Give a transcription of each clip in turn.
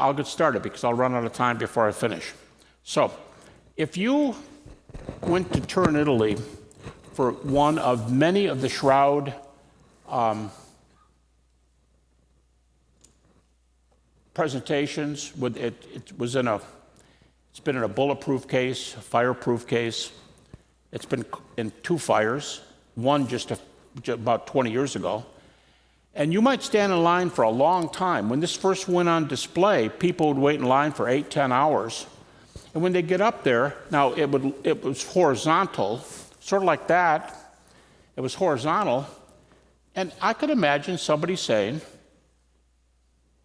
I'll get started because I'll run out of time before I finish. So, if you went to Turin, Italy for one of many of the Shroud presentations, it's been in a bulletproof case, a fireproof case. It's been in 2 fires, one just about 20 years ago. And you might stand in line for a long time. When this first went on display, people would wait in line for 8, 10 hours. And when they get up there, now it was horizontal, sort of like that. It was horizontal. And I could imagine somebody saying,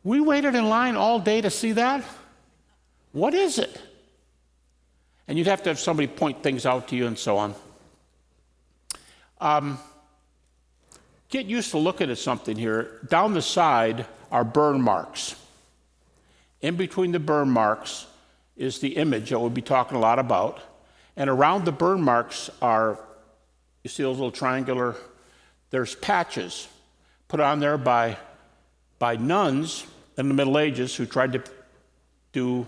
"We waited in line all day to see that? What is it?" And you'd have to have somebody point things out to you and so on. Get used to looking at something here. Down the side are burn marks. In between the burn marks is the image that we'll be talking a lot about. And around the burn marks are, you see those little triangular, there's patches put on there by nuns in the Middle Ages who tried to do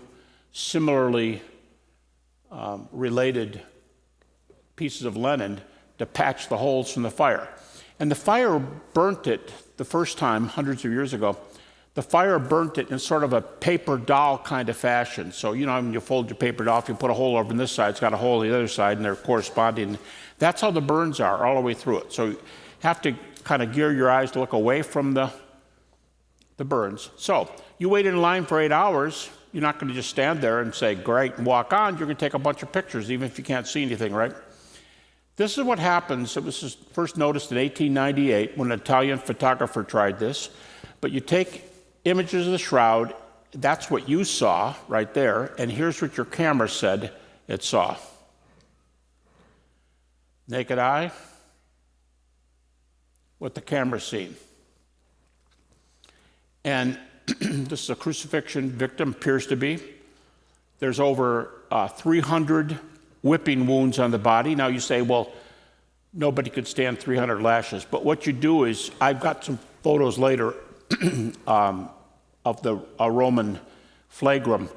similarly related pieces of linen to patch the holes from the fire. And the fire burnt it the first time, hundreds of years ago. The fire burnt it in sort of a paper doll kind of fashion. So, you know, when you fold your paper doll, if you put a hole over on this side, it's got a hole on the other side, and they're corresponding. That's how the burns are all the way through it. So you have to kind of gear your eyes to look away from the burns. So you wait in line for 8 hours. You're not going to just stand there and say, "Great," and walk on. You're going to take a bunch of pictures, even if you can't see anything, right? This is what happens. It was first noticed in 1898 when an Italian photographer tried this. But you take images of the shroud, that's what you saw right there, and here's what your camera said it saw. Naked eye, what the camera's seen. And this is a crucifixion victim, appears to be. There's over 300 whipping wounds on the body. Now you say, well, nobody could stand 300 lashes. But what you do is, I've got some photos later of a Roman flagrum,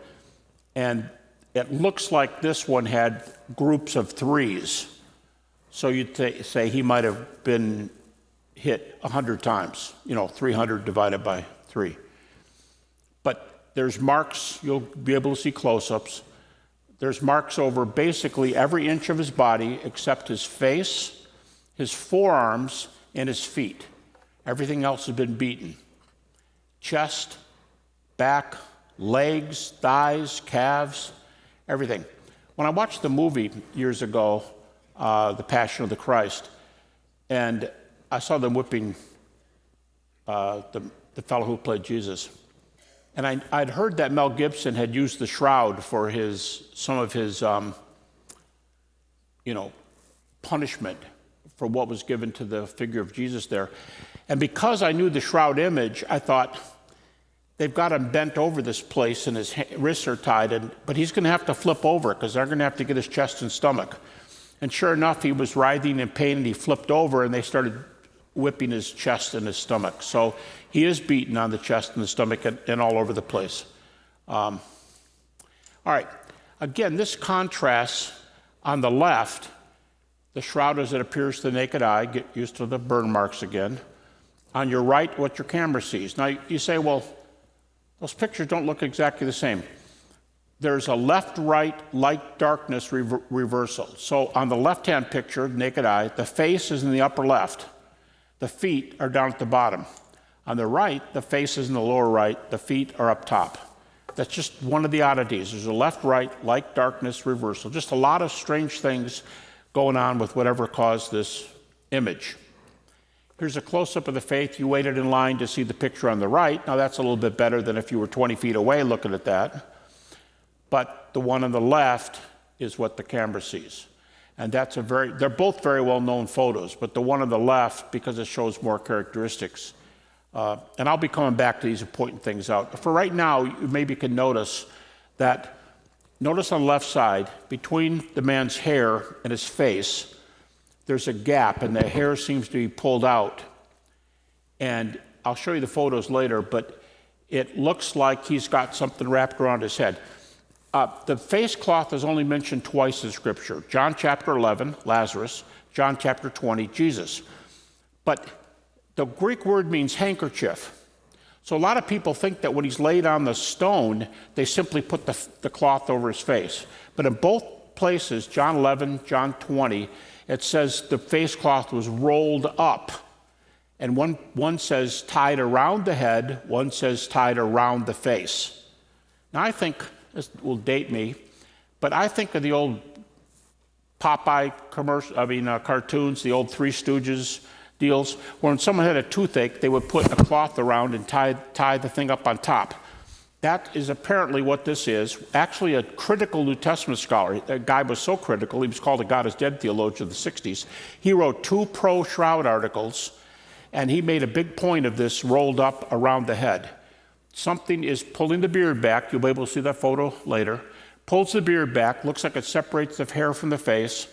and it looks like this one had groups of 3s. So you'd say he might have been hit 100 times, 300 divided by 3. But there's marks, you'll be able to see close-ups. There's marks over basically every inch of his body except his face, his forearms, and his feet. Everything else has been beaten. Chest, back, legs, thighs, calves, everything. When I watched the movie years ago, The Passion of the Christ, and I saw them whipping the fellow who played Jesus. And I'd heard that Mel Gibson had used the shroud for some of his punishment for what was given to the figure of Jesus there. And because I knew the shroud image, I thought, they've got him bent over this place and his wrists are tied, but he's going to have to flip over because they're going to have to get his chest and stomach. And sure enough, he was writhing in pain and he flipped over and they started whipping his chest and his stomach. So he is beaten on the chest and the stomach and all over the place. All right, again, this contrasts on the left, the shroud as it appears to the naked eye. Get used to the burn marks again. On your right, what your camera sees. Now you say, well, those pictures don't look exactly the same. There's a left-right light-darkness reversal. So on the left-hand picture, naked eye, the face is in the upper left. The feet are down at the bottom. On the right, the face is in the lower right. The feet are up top. That's just one of the oddities. There's a left-right light-darkness reversal. Just a lot of strange things going on with whatever caused this image. Here's a close-up of the face. You waited in line to see the picture on the right. Now that's a little bit better than if you were 20 feet away looking at that. But the one on the left is what the camera sees. And they're both very well-known photos, but the one on the left, because it shows more characteristics. And I'll be coming back to these and pointing things out. For right now, you maybe can notice on the left side, between the man's hair and his face, there's a gap, and the hair seems to be pulled out. And I'll show you the photos later, but it looks like he's got something wrapped around his head. The face cloth is only mentioned twice in Scripture. John chapter 11, Lazarus. John chapter 20, Jesus. But the Greek word means handkerchief. So a lot of people think that when he's laid on the stone, they simply put the cloth over his face. But in both places, John 11, John 20, it says the face cloth was rolled up. And one says tied around the head, one says tied around the face. Now I think, this will date me, but I think of the old Popeye cartoons, the old Three Stooges deals, where when someone had a toothache, they would put a cloth around and tie the thing up on top. That is apparently what this is. Actually, a critical New Testament scholar, that guy was so critical, he was called a God is dead theologian of the 60s. He wrote 2 pro-shroud articles, and he made a big point of this rolled up around the head. Something is pulling the beard back. You'll be able to see that photo later. Pulls the beard back, looks like it separates the hair from the face.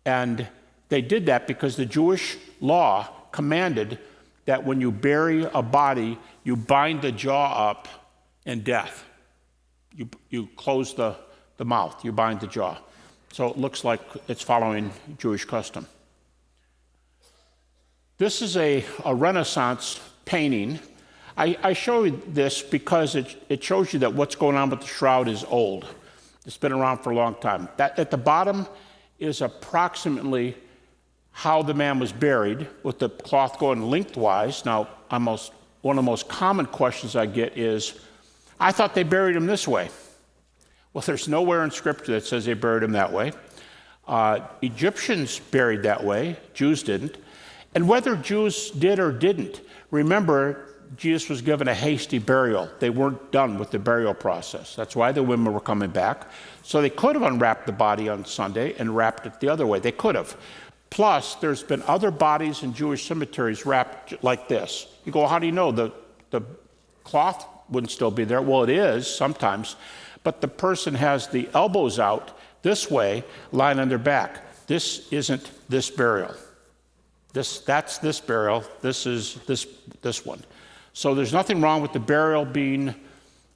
And they did that because the Jewish law commanded that when you bury a body, you bind the jaw up in death. You close the mouth, you bind the jaw. So it looks like it's following Jewish custom. This is a Renaissance painting. I show you this because it shows you that what's going on with the shroud is old. It's been around for a long time. That at the bottom is approximately how the man was buried, with the cloth going lengthwise. Now, one of the most common questions I get is, I thought they buried him this way. Well, there's nowhere in Scripture that says they buried him that way. Egyptians buried that way. Jews didn't. And whether Jews did or didn't, remember, Jesus was given a hasty burial. They weren't done with the burial process. That's why the women were coming back. So they could have unwrapped the body on Sunday and wrapped it the other way. They could have. Plus, there's been other bodies in Jewish cemeteries wrapped like this. You go, how do you know? The cloth wouldn't still be there. Well, it is sometimes. But the person has the elbows out this way, lying on their back. This isn't this burial. That's this burial. This is this one. So there's nothing wrong with the burial being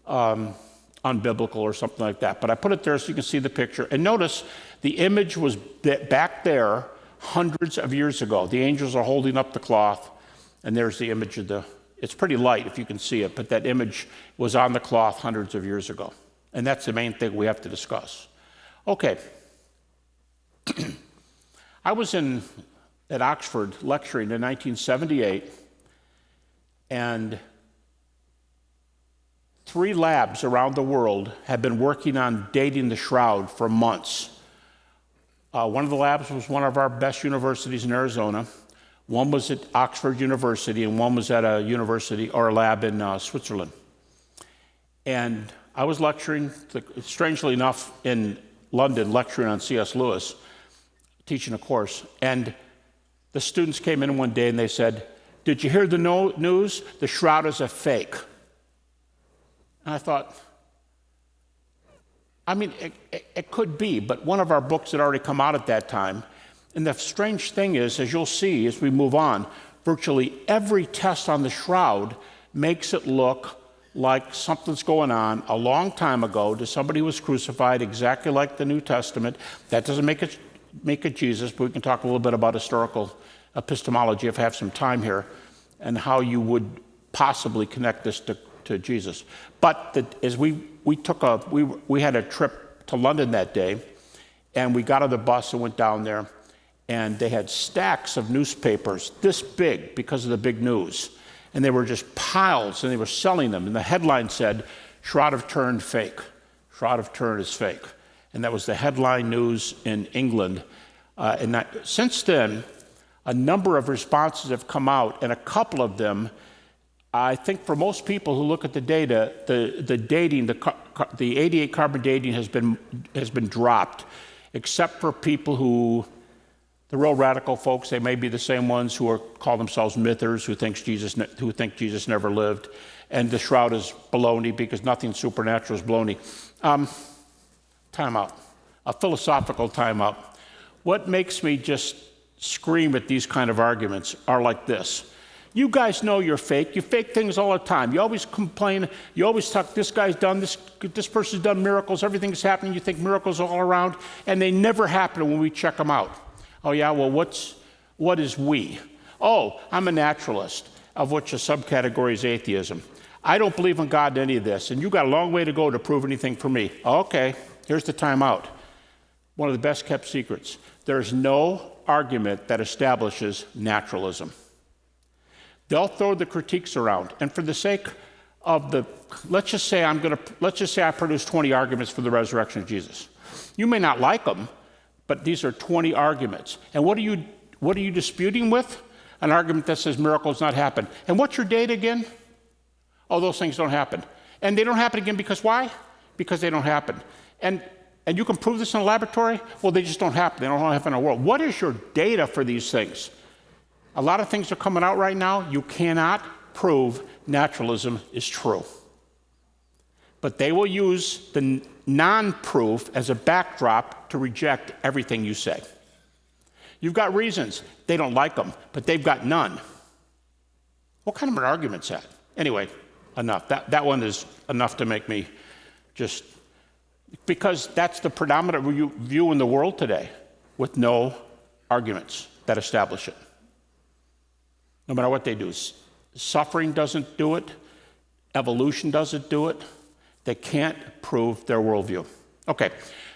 unbiblical or something like that. But I put it there so you can see the picture. And notice the image was back there hundreds of years ago. The angels are holding up the cloth, and there's the image of it's pretty light if you can see it, but that image was on the cloth hundreds of years ago. And that's the main thing we have to discuss. Okay. I was at Oxford lecturing in 1978, and 3 labs around the world have been working on dating the shroud for months. One of the labs was one of our best universities in Arizona. One was at Oxford University, and one was at a university or a lab in Switzerland. And I was lecturing, strangely enough, in London, lecturing on C.S. Lewis, teaching a course. And the students came in one day and they said, "Did you hear the news? The shroud is a fake." And I thought, it could be, but one of our books had already come out at that time. And the strange thing is, as you'll see as we move on, virtually every test on the shroud makes it look like something's going on a long time ago to somebody who was crucified exactly like the New Testament. That doesn't make it Jesus, but we can talk a little bit about historical epistemology if I have some time here, and how you would possibly connect this to Jesus. But as we had a trip to London that day, and we got on the bus and went down there, and they had stacks of newspapers this big because of the big news. And they were just piles, and they were selling them. And the headline said, "Shroud of Turin fake. Shroud of Turin is fake." And that was the headline news in England. Since then, a number of responses have come out, and a couple of them, I think for most people who look at the data, the dating, the 88 carbon dating has been dropped, except for people who, the real radical folks, they may be the same ones who call themselves mythers, who think Jesus never lived, and the shroud is baloney because nothing supernatural is baloney. Time out, a philosophical timeout. What makes me just scream at these kind of arguments are like this. You guys know you're fake. You fake things all the time. You always complain. You always talk, this guy's done this person's done miracles. Everything's happening. You think miracles all around, and they never happen when we check them out. Oh, yeah, well, what is we? Oh, I'm a naturalist, of which a subcategory is atheism. I don't believe in God in any of this, and you got a long way to go to prove anything for me. Okay, here's the timeout. One of the best kept secrets. There's no argument that establishes naturalism. They'll throw the critiques around, and for the sake of let's just say I produce 20 arguments for the resurrection of Jesus. You may not like them, but these are 20 arguments. And what are you disputing with? An argument that says miracles not happen. And what's your date again? Oh, those things don't happen. And they don't happen again because why? Because they don't happen. And you can prove this in a laboratory? Well, they just don't happen. They don't happen in our world. What is your data for these things? A lot of things are coming out right now. You cannot prove naturalism is true. But they will use the non-proof as a backdrop to reject everything you say. You've got reasons. They don't like them, but they've got none. What kind of an argument's that? Anyway, enough. That one is enough to make me just... Because that's the predominant view in the world today, with no arguments that establish it. No matter what they do. Suffering doesn't do it. Evolution doesn't do it. They can't prove their worldview. Okay,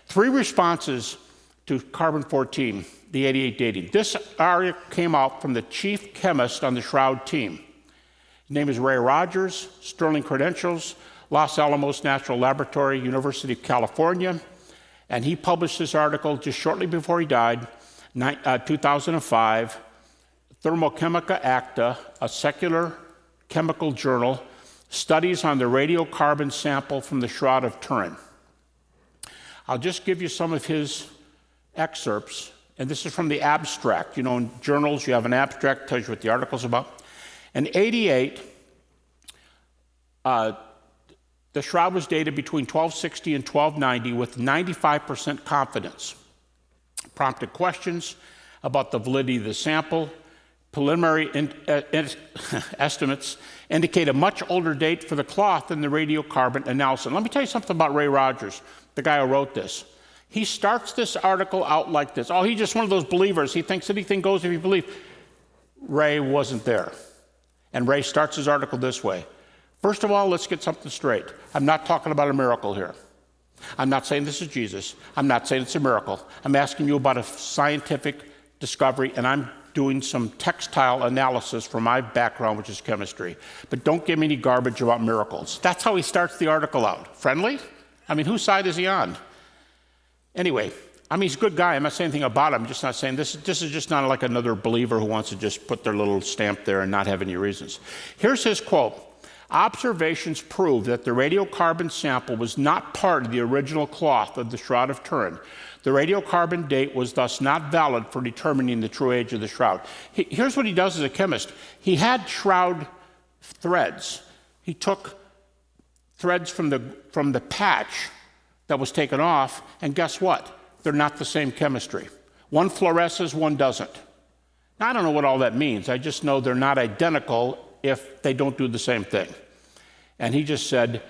3 responses to carbon-14, the 88 dating. This article came out from the chief chemist on the Shroud team. His name is Ray Rogers, sterling credentials, Los Alamos National Laboratory, University of California, and he published this article just shortly before he died, 2005, Thermochemica Acta, a secular chemical journal, studies on the radiocarbon sample from the Shroud of Turin. I'll just give you some of his excerpts, and this is from the abstract. You know, in journals, you have an abstract, tells you what the article's about. In 88, the Shroud was dated between 1260 and 1290 with 95% confidence. Prompted questions about the validity of the sample. Preliminary estimates indicate a much older date for the cloth than the radiocarbon analysis. Let me tell you something about Ray Rogers, the guy who wrote this. He starts this article out like this. Oh, he's just one of those believers. He thinks anything goes if you believe. Ray wasn't there. And Ray starts his article this way. First of all, let's get something straight. I'm not talking about a miracle here. I'm not saying this is Jesus. I'm not saying it's a miracle. I'm asking you about a scientific discovery, and I'm doing some textile analysis from my background, which is chemistry. But don't give me any garbage about miracles. That's how he starts the article out. Friendly? I mean, whose side is he on? Anyway, I mean, he's a good guy. I'm not saying anything about him. I'm just not saying this is just not like another believer who wants to just put their little stamp there and not have any reasons. Here's his quote. Observations prove that the radiocarbon sample was not part of the original cloth of the Shroud of Turin. The radiocarbon date was thus not valid for determining the true age of the shroud. Here's what he does as a chemist. He had shroud threads. He took threads from the patch that was taken off, and guess what? They're not the same chemistry. One fluoresces, one doesn't. Now, I don't know what all that means. I just know they're not identical if they don't do the same thing. And he just said,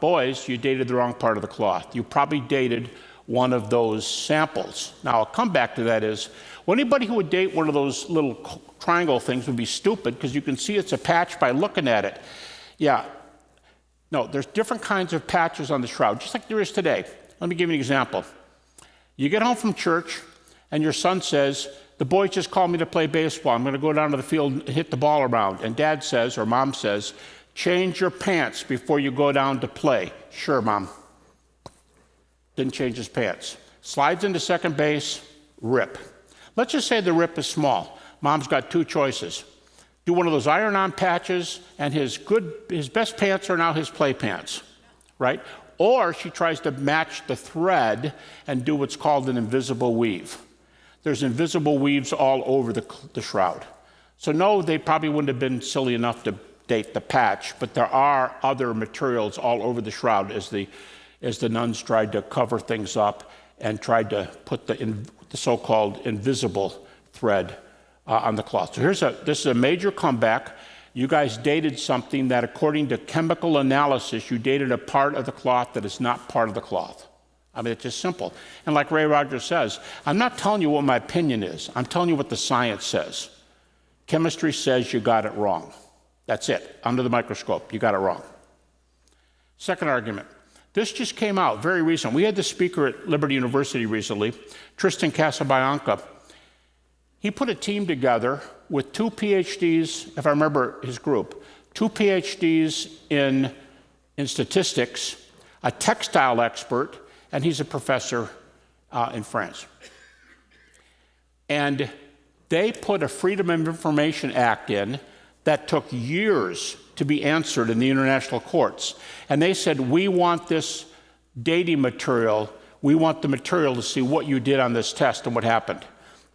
boys, you dated the wrong part of the cloth. You probably dated one of those samples. Now, I'll come back to that is, well, anybody who would date one of those little triangle things would be stupid because you can see it's a patch by looking at it. Yeah, no, there's different kinds of patches on the shroud, just like there is today. Let me give you an example. You get home from church and your son says, the boys just called me to play baseball. I'm going to go down to the field and hit the ball around. And dad says, or mom says, change your pants before you go down to play. Sure, mom. Didn't change his pants. Slides into second base, rip. Let's just say the rip is small. Mom's got 2 choices. Do one of those iron-on patches, and his best pants are now his play pants, right? Or she tries to match the thread and do what's called an invisible weave. There's invisible weaves all over the shroud. So no, they probably wouldn't have been silly enough to date the patch, but there are other materials all over the shroud as the nuns tried to cover things up and tried to put the so-called invisible thread on the cloth. So this is a major comeback. You guys dated something that, according to chemical analysis, you dated a part of the cloth that is not part of the cloth. I mean, it's just simple. And like Ray Rogers says, I'm not telling you what my opinion is. I'm telling you what the science says. Chemistry says you got it wrong. That's it. Under the microscope, you got it wrong. Second argument. This just came out very recent. We had the speaker at Liberty University recently, Tristan Casabianca. He put a team together with 2 PhDs, if I remember his group, 2 PhDs in statistics, a textile expert, and he's a professor in France. And they put a Freedom of Information Act in that took years to be answered in the international courts. And they said, we want this dating material, we want the material to see what you did on this test and what happened.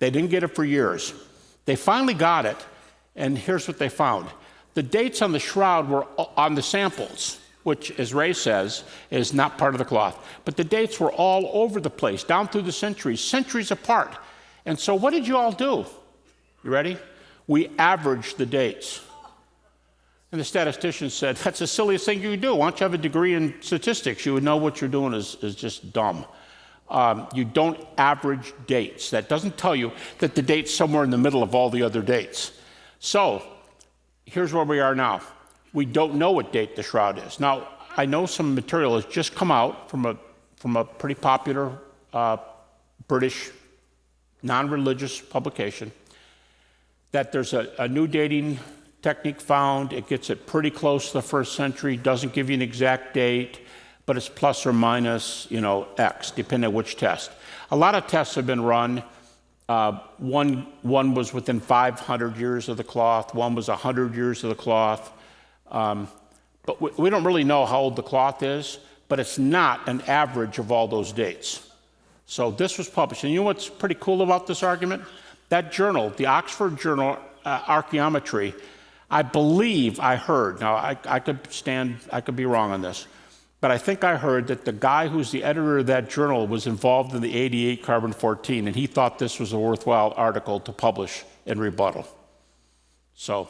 They didn't get it for years. They finally got it, and here's what they found. The dates on the shroud were on the samples, which, as Ray says, is not part of the cloth. But the dates were all over the place, down through the centuries apart. And so what did you all do? You ready? We averaged the dates. And the statistician said, that's the silliest thing you can do. Why don't you have a degree in statistics? You would know what you're doing is just dumb. You don't average dates. That doesn't tell you that the date's somewhere in the middle of all the other dates. So here's where we are now. We don't know what date the shroud is. Now, I know some material has just come out from a pretty popular British non-religious publication that there's a new dating technique found. It gets it pretty close to the 1st century, doesn't give you an exact date, but it's plus or minus, X, depending on which test. A lot of tests have been run. One was within 500 years of the cloth. One was 100 years of the cloth. But we don't really know how old the cloth is, but it's not an average of all those dates. So this was published. And you know what's pretty cool about this argument? That journal, the Oxford Journal Archaeometry, I believe I heard, now I could be wrong on this, but I think I heard that the guy who's the editor of that journal was involved in the 88 carbon-14, and he thought this was a worthwhile article to publish in rebuttal. So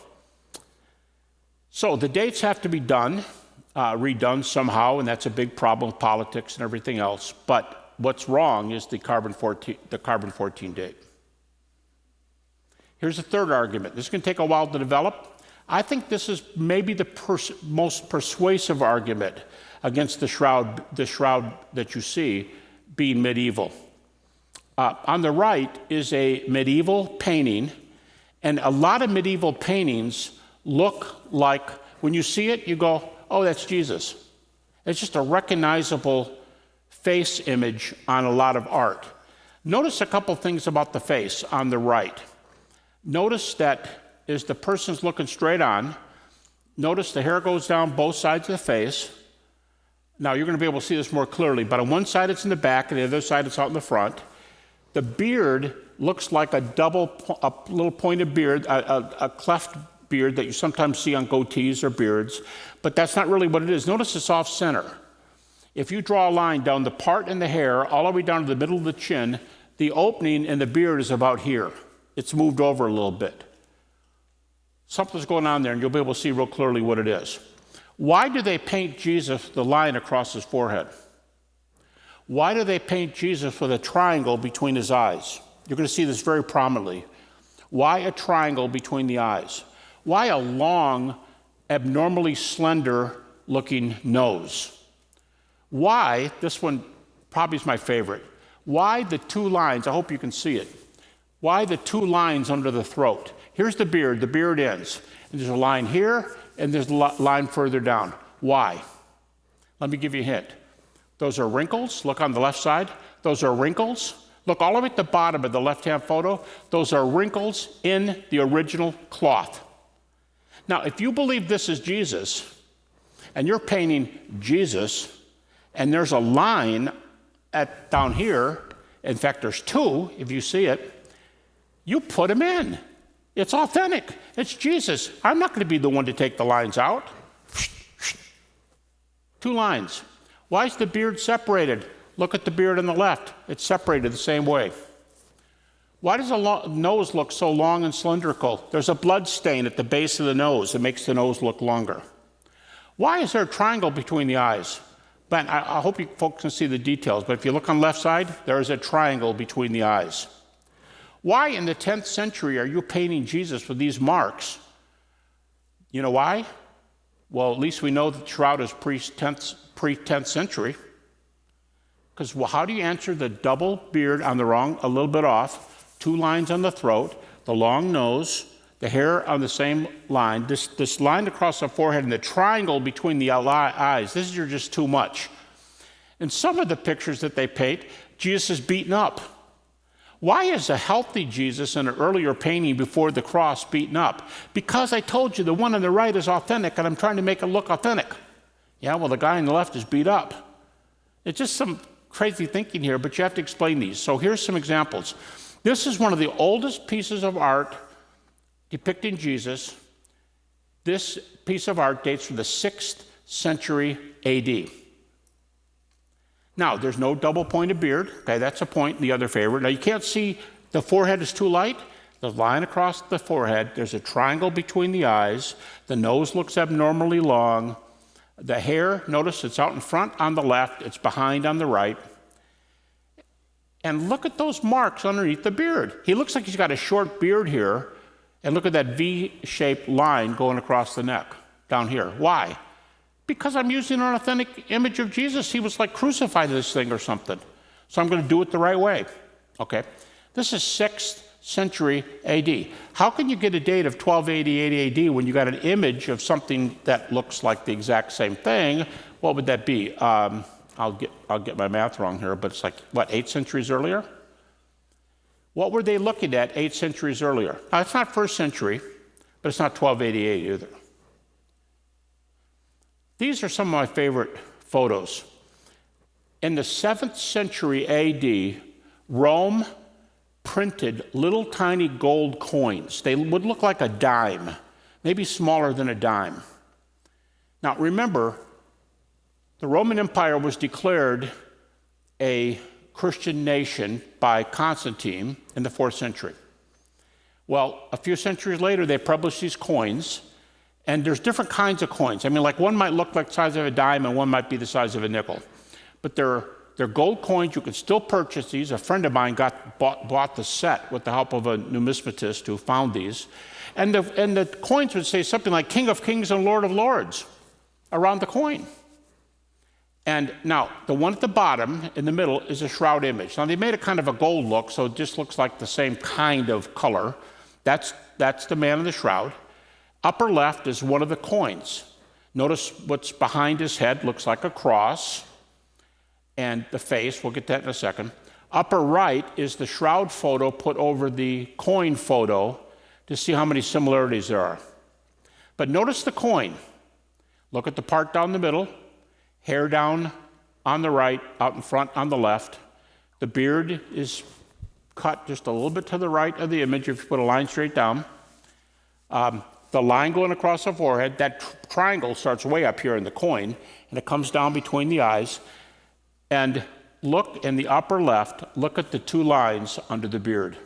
the dates have to be redone somehow, and that's a big problem with politics and everything else. But what's wrong is the carbon-14 date. Here's a third argument. This is going to take a while to develop. I think this is maybe the most persuasive argument against the shroud that you see being medieval. On the right is a medieval painting, and a lot of medieval paintings look like, when you see it, you go, oh, that's Jesus. It's just a recognizable face image on a lot of art. Notice a couple things about the face on the right. Notice that as the person's looking straight on, notice the hair goes down both sides of the face. Now, you're going to be able to see this more clearly, but on one side it's in the back, and the other side it's out in the front. The beard looks like a little pointed beard, a cleft beard that you sometimes see on goatees or beards, but that's not really what it is. Notice it's off center. If you draw a line down the part in the hair, all the way down to the middle of the chin, the opening in the beard is about here. It's moved over a little bit. Something's going on there, and you'll be able to see real clearly what it is. Why do they paint Jesus the line across his forehead? Why do they paint Jesus with a triangle between his eyes? You're going to see this very prominently. Why a triangle between the eyes? Why a long, abnormally slender-looking nose? Why, this one probably is my favorite, why the 2 lines, I hope you can see it, why the 2 lines under the throat? Here's the beard ends. And there's a line here, and there's a line further down. Why? Let me give you a hint. Those are wrinkles. Look on the left side. Those are wrinkles. Look all the way at the bottom of the left-hand photo. Those are wrinkles in the original cloth. Now, if you believe this is Jesus, and you're painting Jesus, and there's a line down here, in fact, there's 2, if you see it, you put him in. It's authentic. It's Jesus. I'm not going to be the one to take the lines out. 2 lines. Why is the beard separated? Look at the beard on the left. It's separated the same way. Why does the nose look so long and cylindrical? There's a blood stain at the base of the nose that makes the nose look longer. Why is there a triangle between the eyes? Ben, I hope you folks can see the details, but if you look on the left side, there is a triangle between the eyes. Why in the 10th century are you painting Jesus with these marks? You know why? Well, at least we know that the shroud is pre-10th century. Because how do you answer the double beard on the wrong, a little bit off, 2 lines on the throat, the long nose, the hair on the same line, this line across the forehead and the triangle between the eyes? This is just too much. In some of the pictures that they paint, Jesus is beaten up. Why is a healthy Jesus in an earlier painting before the cross beaten up? Because I told you the one on the right is authentic and I'm trying to make it look authentic. Yeah, well, the guy on the left is beat up. It's just some crazy thinking here, but you have to explain these. So here's some examples. This is one of the oldest pieces of art depicting Jesus. This piece of art dates from the 6th century AD. Now, there's no double-pointed beard. Okay, that's a point, the other favorite. Now, you can't see the forehead is too light. The line across the forehead, there's a triangle between the eyes. The nose looks abnormally long. The hair, notice it's out in front on the left. It's behind on the right. And look at those marks underneath the beard. He looks like he's got a short beard here. And look at that V-shaped line going across the neck down here. Why? Because I'm using an authentic image of Jesus. He was like crucified to this thing or something. So I'm going to do it the right way. Okay. This is 6th century AD. How can you get a date of 1288 AD when you got an image of something that looks like the exact same thing? What would that be? I'll get my math wrong here, but it's like, what, 8 centuries earlier? What were they looking at 8 centuries earlier? Now, it's not 1st century, but it's not 1288 either. These are some of my favorite photos. In the 7th century AD, Rome printed little tiny gold coins. They would look like a dime, maybe smaller than a dime. Now, remember, the Roman Empire was declared a Christian nation by Constantine in the 4th century. Well, a few centuries later, they published these coins, and there's different kinds of coins. I mean, like one might look like the size of a dime, and one might be the size of a nickel. But they're gold coins. You can still purchase these. A friend of mine bought the set with the help of a numismatist who found these. And the coins would say something like King of Kings and Lord of Lords around the coin. And now, the one at the bottom, in the middle, is a shroud image. Now, they made it kind of a gold look, so it just looks like the same kind of color. That's the man in the shroud. Upper left is one of the coins. Notice what's behind his head looks like a cross. And the face, we'll get that in a second. Upper right is the shroud photo put over the coin photo to see how many similarities there are. But notice the coin. Look at the part down the middle. Hair down on the right, out in front on the left. The beard is cut just a little bit to the right of the image if you put a line straight down. The line going across the forehead, that triangle starts way up here in the coin, and it comes down between the eyes. And look in the upper left, look at the 2 lines under the beard.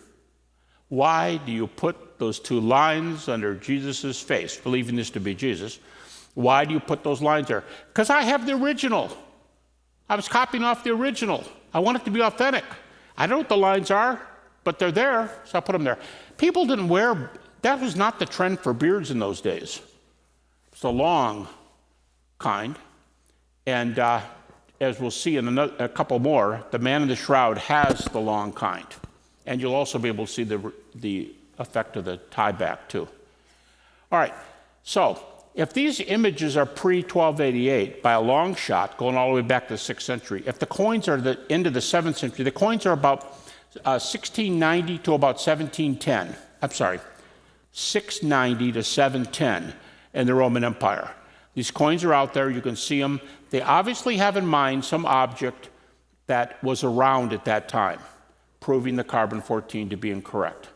Why do you put those 2 lines under Jesus' face, believing this to be Jesus? Why do you put those lines there? Because I have the original. I was copying off the original. I want it to be authentic. I don't know what the lines are, but they're there, so I put them there. People didn't wear, that was not the trend for beards in those days. It's the long kind. And as we'll see in a couple more, the man in the shroud has the long kind. And you'll also be able to see the effect of the tie back too. All right, so if these images are pre-1288 by a long shot, going all the way back to the 6th century, if the coins are the end of the 7th century, the coins are about 1690 to about 1710. I'm sorry, 690 to 710 in the Roman Empire. These coins are out there, you can see them. They obviously have in mind some object that was around at that time, proving the carbon-14 to be incorrect.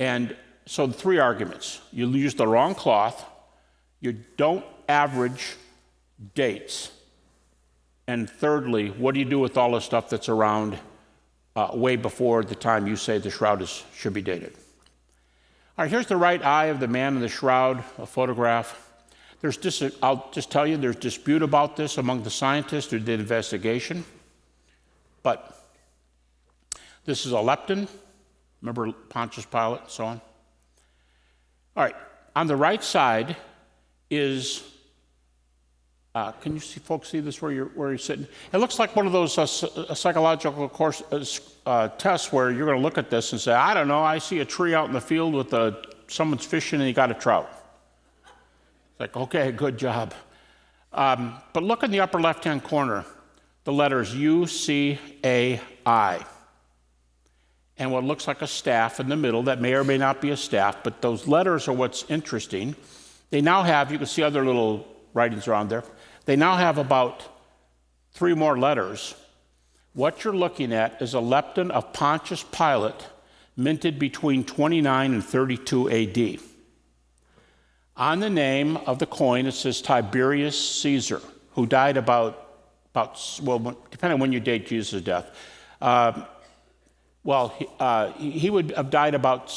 And so the 3 arguments. You use the wrong cloth, you don't average dates, and thirdly, what do you do with all the stuff that's around way before the time you say the shroud should be dated. All right, here's the right eye of the man in the shroud, a photograph. I'll just tell you, there's dispute about this among the scientists who did investigation. But this is a lepton. Remember Pontius Pilate and so on? All right, on the right side is, can you see, folks see this where you're sitting? It looks like one of those psychological tests where you're going to look at this and say, I don't know, I see a tree out in the field with someone's fishing and you got a trout. It's like, okay, good job. But look in the upper left-hand corner, the letters U-C-A-I. And what looks like a staff in the middle that may or may not be a staff, but those letters are what's interesting. They now have, you can see other little writings around there, they now have about 3 more letters. What you're looking at is a lepton of Pontius Pilate, minted between 29 and 32 AD. On the name of the coin, it says Tiberius Caesar, who died about well, depending on when you date Jesus' death. He would have died about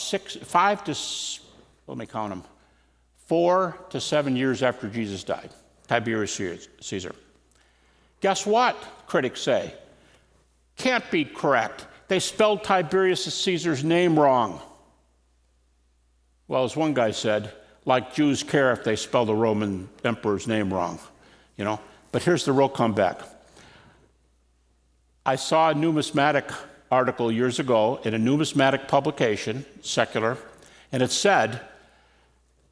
4 to 7 years after Jesus died, Tiberius Caesar. Guess what, critics say? Can't be correct. They spelled Tiberius Caesar's name wrong. Well, as one guy said, like Jews care if they spell the Roman emperor's name wrong, you know? But here's the real comeback. I saw a numismatic article years ago in a numismatic publication, secular, and it said,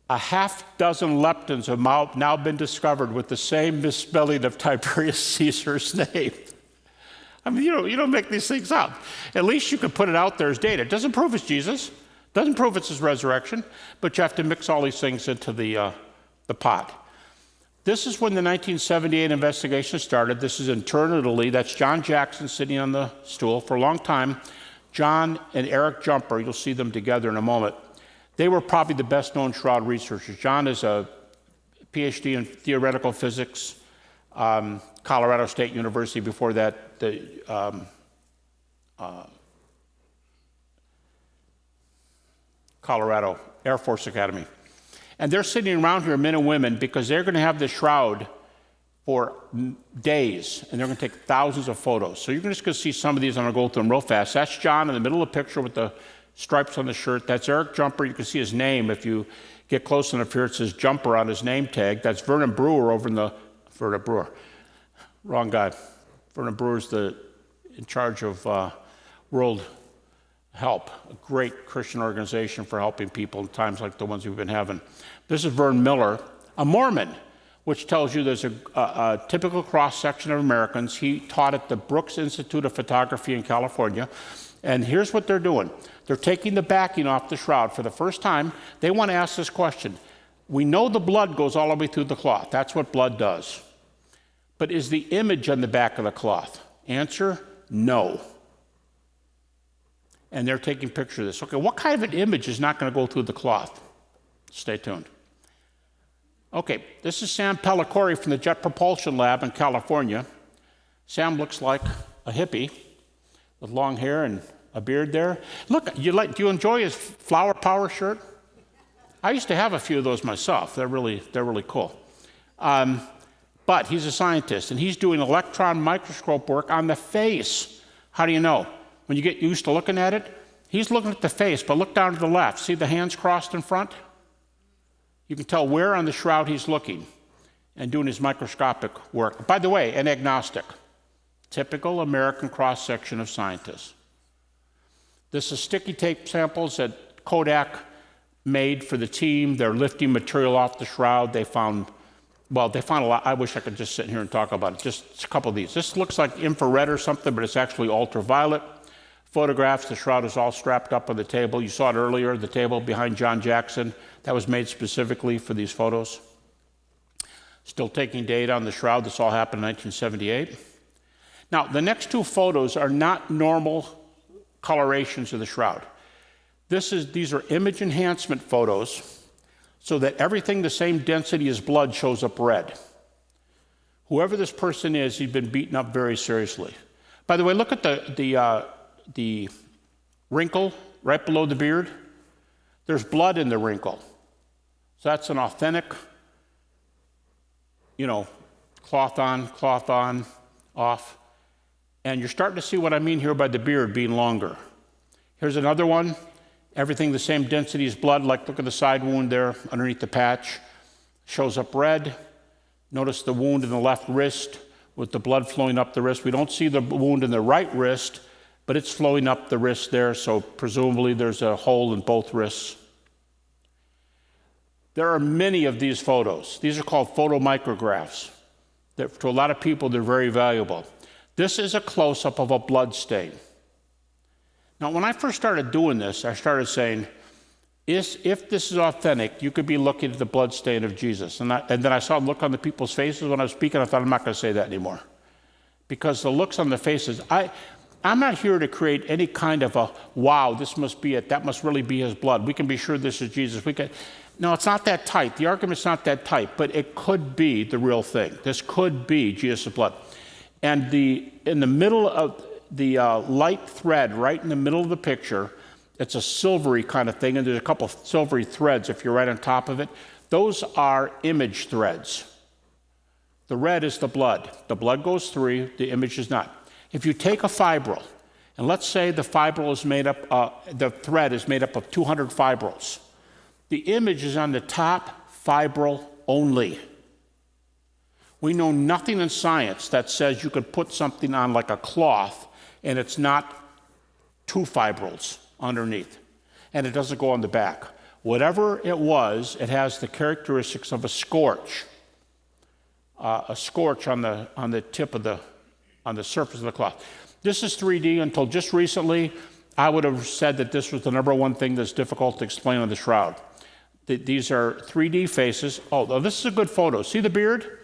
a half dozen leptons have now been discovered with the same misspelling of Tiberius Caesar's name. I mean, you don't make these things up. At least you can put it out there as data. It doesn't prove it's Jesus, doesn't prove it's his resurrection, but you have to mix all these things into the pot. This is when the 1978 investigation started. This is in Turin, Italy. That's John Jackson sitting on the stool. For a long time, John and Eric Jumper, you'll see them together in a moment, they were probably the best known shroud researchers. John is a PhD in theoretical physics, Colorado State University. Before that, the Colorado Air Force Academy. And they're sitting around here, men and women, because they're going to have the shroud for days, and they're going to take thousands of photos. So you're just going to see some of these. I'm going to go through them real fast. That's John in the middle of the picture with the stripes on the shirt. That's Eric Jumper. You can see his name. If you get close enough here, it says Jumper on his name tag. That's Vernon Brewer over in the... Vernon Brewer. Wrong guy. Vernon Brewer's in charge of World Help, a great Christian organization for helping people in times like the ones we've been having. This is Vern Miller, a Mormon, which tells you there's a typical cross-section of Americans. He taught at the Brooks Institute of Photography in California. And here's what they're doing. They're taking the backing off the shroud. For the first time, they want to ask this question. We know the blood goes all the way through the cloth. That's what blood does. But is the image on the back of the cloth? Answer, no. And they're taking pictures of this. Okay, what kind of an image is not going to go through the cloth? Stay tuned. Okay, this is Sam Pellicore from the Jet Propulsion Lab in California. Sam looks like a hippie with long hair and a beard there. Look, do you enjoy his Flower Power shirt? I used to have a few of those myself. They're really cool. But he's a scientist, and he's doing electron microscope work on the face. How do you know? When you get used to looking at it, he's looking at the face, but look down to the left. See the hands crossed in front? You can tell where on the shroud he's looking and doing his microscopic work. By the way, an agnostic. Typical American cross-section of scientists. This is sticky tape samples that Kodak made for the team. They're lifting material off the shroud. They found a lot. I wish I could just sit here and talk about it. Just a couple of these. This looks like infrared or something, but it's actually ultraviolet. Photographs, the shroud is all strapped up on the table. You saw it earlier, the table behind John Jackson. That was made specifically for these photos. Still taking data on the shroud. This all happened in 1978. Now, the next 2 photos are not normal colorations of the shroud. These are image enhancement photos so that everything the same density as blood shows up red. Whoever this person is, he's been beaten up very seriously. By the way, look at the the wrinkle right below the beard. There's blood in the wrinkle. So that's an authentic, cloth on, off. And you're starting to see what I mean here by the beard being longer. Here's another one. Everything the same density as blood, like look at the side wound there underneath the patch. Shows up red. Notice the wound in the left wrist with the blood flowing up the wrist. We don't see the wound in the right wrist, but it's flowing up the wrist there, so presumably there's a hole in both wrists. There are many of these photos. These are called photomicrographs. To a lot of people, they're very valuable. This is a close-up of a blood stain. Now, when I first started doing this, I started saying, if this is authentic, you could be looking at the blood stain of Jesus. And then I saw a look on the people's faces when I was speaking. I thought, I'm not going to say that anymore. Because the looks on the faces, I'm not here to create any kind of a, wow, this must be it. That must really be his blood. We can be sure this is Jesus. No, it's not that tight. The argument's not that tight, but it could be the real thing. This could be Jesus' blood. And in the middle of the light thread, right in the middle of the picture, it's a silvery kind of thing, and there's a couple of silvery threads if you're right on top of it. Those are image threads. The red is the blood. The blood goes through, the image is not. If you take a fibril, and let's say the fibril is made up, the thread is made up of 200 fibrils. The image is on the top fibril only. We know nothing in science that says you could put something on like a cloth and it's not two fibrils underneath, and it doesn't go on the back. Whatever it was, it has the characteristics of a scorch on the tip of on the surface of the cloth. This is 3D. Until just recently, I would have said that this was the number one thing that's difficult to explain on the shroud. These are 3D faces. Oh, this is a good photo. See the beard?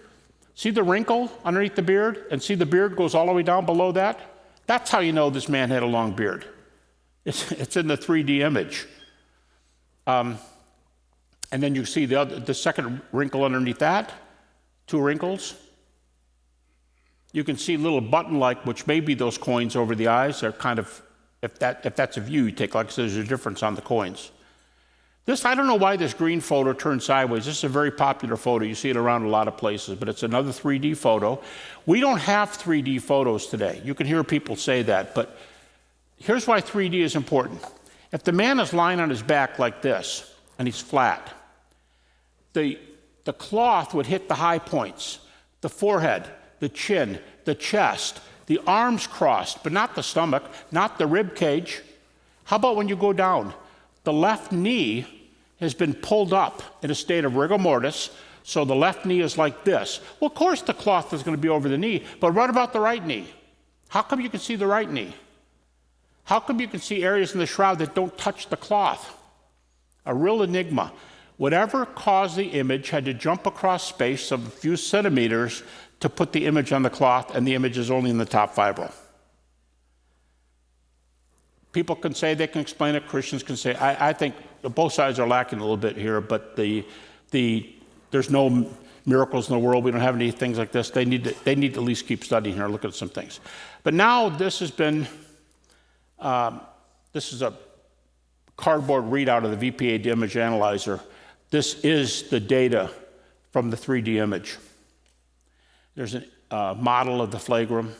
See the wrinkle underneath the beard? And see the beard goes all the way down below that? That's how you know this man had a long beard. It's in the 3D image. And then you see the second wrinkle underneath that, two wrinkles. You can see little button-like, which may be those coins over the eyes. They're kind of, if that's a view you take, like I said, there's a difference on the coins. I don't know why this green photo turned sideways. This is a very popular photo. You see it around a lot of places, but it's another 3D photo. We don't have 3D photos today. You can hear people say that, but here's why 3D is important. If the man is lying on his back like this, and he's flat, the cloth would hit the high points, the forehead, the chin, the chest, the arms crossed, but not the stomach, not the rib cage. How about when you go down? The left knee has been pulled up in a state of rigor mortis, so the left knee is like this. Well, of course the cloth is going to be over the knee, but what about the right knee? How come you can see the right knee? How come you can see areas in the shroud that don't touch the cloth? A real enigma. Whatever caused the image had to jump across space of a few centimeters to put the image on the cloth, and the image is only in the top fibril. People can say they can explain it. Christians can say. I think both sides are lacking a little bit here, but there's no miracles in the world. We don't have any things like this. They need to at least keep studying here, look at some things. But now this is a cardboard readout of the VPA image analyzer. This is the data from the 3D image. There's a model of the flagrum,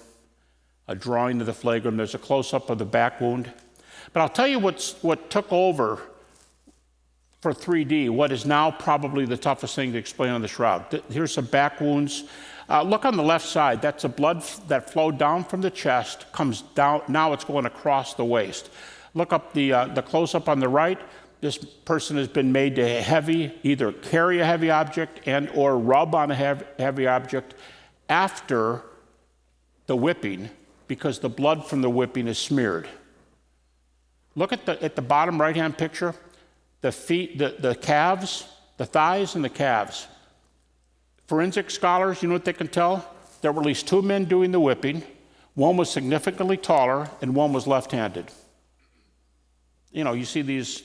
a drawing of the flagrum. There's a close-up of the back wound. But I'll tell you what took over for 3D, what is now probably the toughest thing to explain on the shroud. Here's some back wounds. Look on the left side. That's the blood that flowed down from the chest, comes down. Now it's going across the waist. Look up the close-up on the right. This person has been made to either carry a heavy object and or rub on a heavy object after the whipping, because the blood from the whipping is smeared. Look at the bottom right-hand picture. The feet, the calves, the thighs and the calves. Forensic scholars, you know what they can tell? There were at least two men doing the whipping. One was significantly taller and one was left-handed. You know, you see these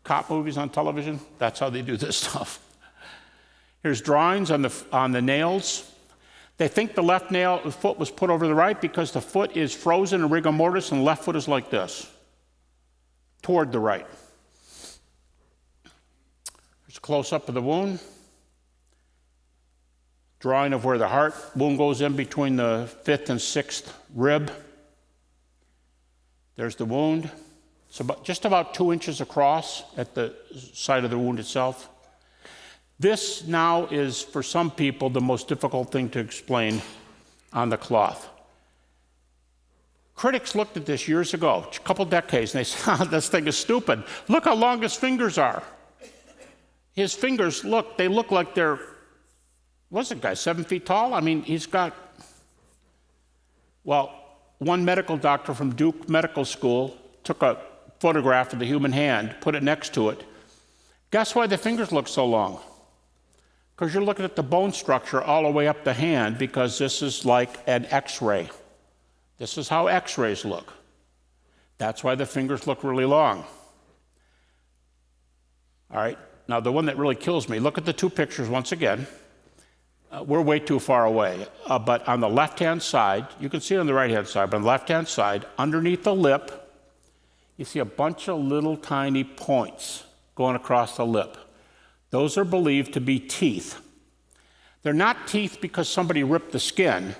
cop movies on television? That's how they do this stuff. Here's drawings on the nails. They think the the foot was put over the right because the foot is frozen in rigor mortis and the left foot is like this, toward the right. Here's a close-up of the wound. Drawing of where the heart wound goes in between the 5th and 6th rib. There's the wound. It's just about 2 inches across at the side of the wound itself. This now is, for some people, the most difficult thing to explain on the cloth. Critics looked at this years ago, a couple decades, and they said, this thing is stupid. Look how long his fingers are. His fingers, they look like they're, what's the guy, 7 feet tall? I mean, he's got, well, one medical doctor from Duke Medical School took a photograph of the human hand, put it next to it. Guess why the fingers look so long? Because you're looking at the bone structure all the way up the hand, because this is like an X-ray. This is how X-rays look. That's why the fingers look really long. All right, now the one that really kills me, look at the 2 pictures once again. We're way too far away, but on the left-hand side, you can see it on the right-hand side, but on the left-hand side, underneath the lip, you see a bunch of little tiny points going across the lip. Those are believed to be teeth. They're not teeth because somebody ripped the skin.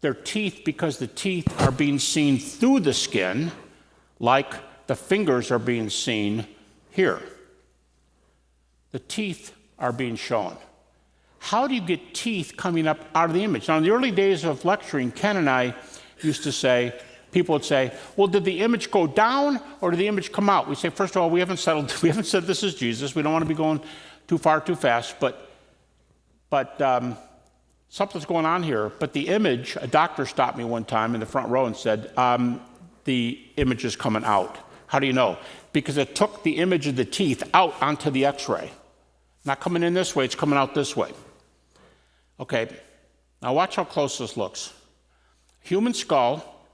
They're teeth because the teeth are being seen through the skin, like the fingers are being seen here. The teeth are being shown. How do you get teeth coming up out of the image? Now, in the early days of lecturing, Ken and I used to say, people would say, well, did the image go down or did the image come out? We say, first of all, we haven't said this is Jesus. We don't want to be going too far, too fast, but something's going on here. But the image, a doctor stopped me one time in the front row and said, the image is coming out. How do you know? Because it took the image of the teeth out onto the X-ray. Not coming in this way, it's coming out this way. Okay, now watch how close this looks. Human skull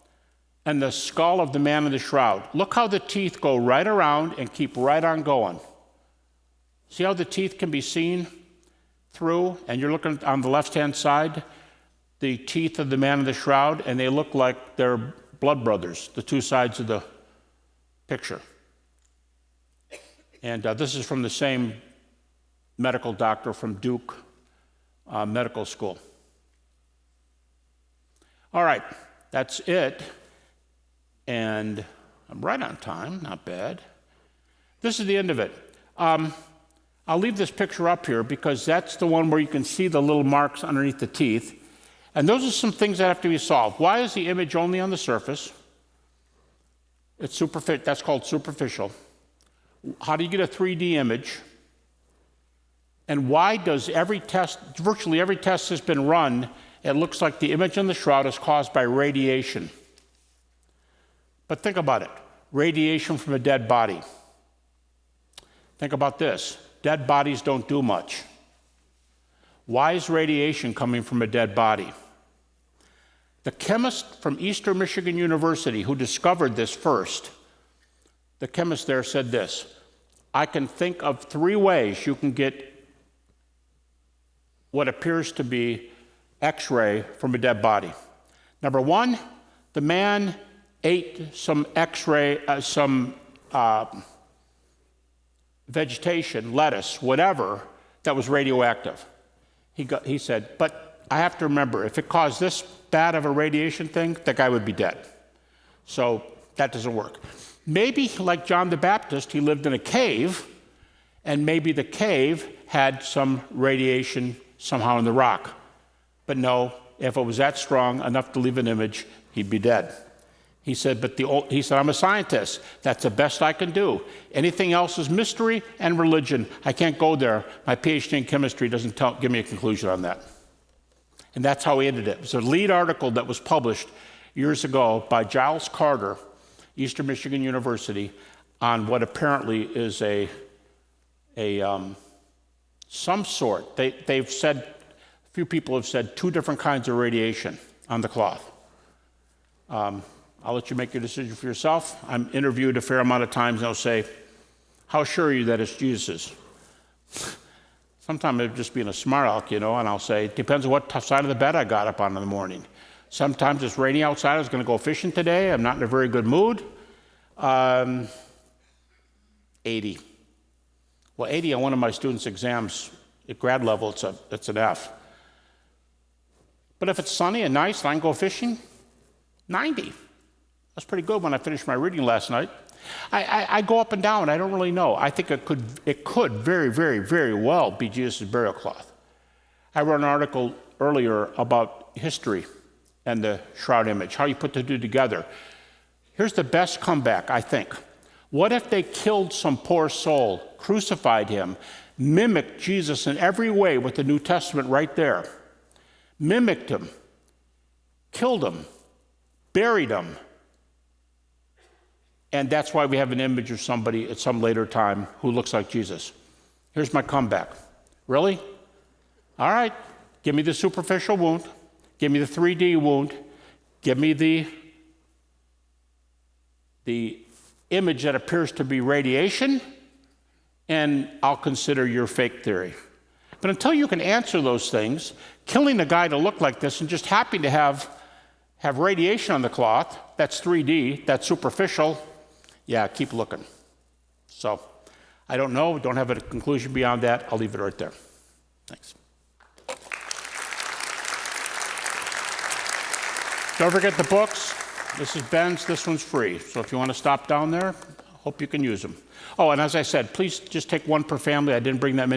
and the skull of the man in the shroud. Look how the teeth go right around and keep right on going. See how the teeth can be seen through? And you're looking on the left-hand side, the teeth of the man in the shroud, and they look like they're blood brothers, the 2 sides of the picture. And this is from the same medical doctor from Duke Medical School. All right, that's it. And I'm right on time, not bad. This is the end of it. I'll leave this picture up here because that's the one where you can see the little marks underneath the teeth. And those are some things that have to be solved. Why is the image only on the surface? It's superficial. That's called superficial. How do you get a 3D image? And why does every test, virtually every test that's been run, it looks like the image in the shroud is caused by radiation. But think about it. Radiation from a dead body. Think about this. Dead bodies don't do much. Why is radiation coming from a dead body? The chemist from Eastern Michigan University who discovered this first, the chemist there said this: I can think of 3 ways you can get what appears to be X-ray from a dead body. Number 1, the man ate some X-ray, vegetation, lettuce, whatever, that was radioactive. He said, but I have to remember, if it caused this bad of a radiation thing, the guy would be dead. So that doesn't work. Maybe, like John the Baptist, he lived in a cave, and maybe the cave had some radiation somehow in the rock. But no, if it was that strong enough to leave an image, he'd be dead. He said, I'm a scientist. That's the best I can do. Anything else is mystery and religion. I can't go there. My PhD in chemistry doesn't give me a conclusion on that. And that's how he ended it. It was a lead article that was published years ago by Giles Carter, Eastern Michigan University, on what apparently is some sort. They've said, a few people have said 2 different kinds of radiation on the cloth. I'll let you make your decision for yourself. I'm interviewed a fair amount of times, and they'll say, how sure are you that it's Jesus? Sometimes I'm just being a smart aleck, and I'll say, it depends on what side of the bed I got up on in the morning. Sometimes it's raining outside, I was going to go fishing today, I'm not in a very good mood. 80. Well, 80 on one of my students' exams at grad level, it's an F. But if it's sunny and nice and I can go fishing, 90. That's pretty good when I finished my reading last night. I go up and down, I don't really know. I think it could very, very, very well be Jesus' burial cloth. I wrote an article earlier about history and the shroud image, how you put the two together. Here's the best comeback, I think. What if they killed some poor soul, crucified him, mimicked Jesus in every way with the New Testament right there, mimicked him, killed him, buried him, and that's why we have an image of somebody at some later time who looks like Jesus. Here's my comeback. Really? All right, give me the superficial wound, give me the 3D wound, give me the image that appears to be radiation, and I'll consider your fake theory. But until you can answer those things, killing a guy to look like this and just happy to have radiation on the cloth, that's 3D, that's superficial, yeah, keep looking. So, I don't know, don't have a conclusion beyond that, I'll leave it right there. Thanks. Don't forget the books. This is Ben's, this one's free. So if you want to stop down there, hope you can use them. Oh, and as I said, please just take one per family. I didn't bring that many.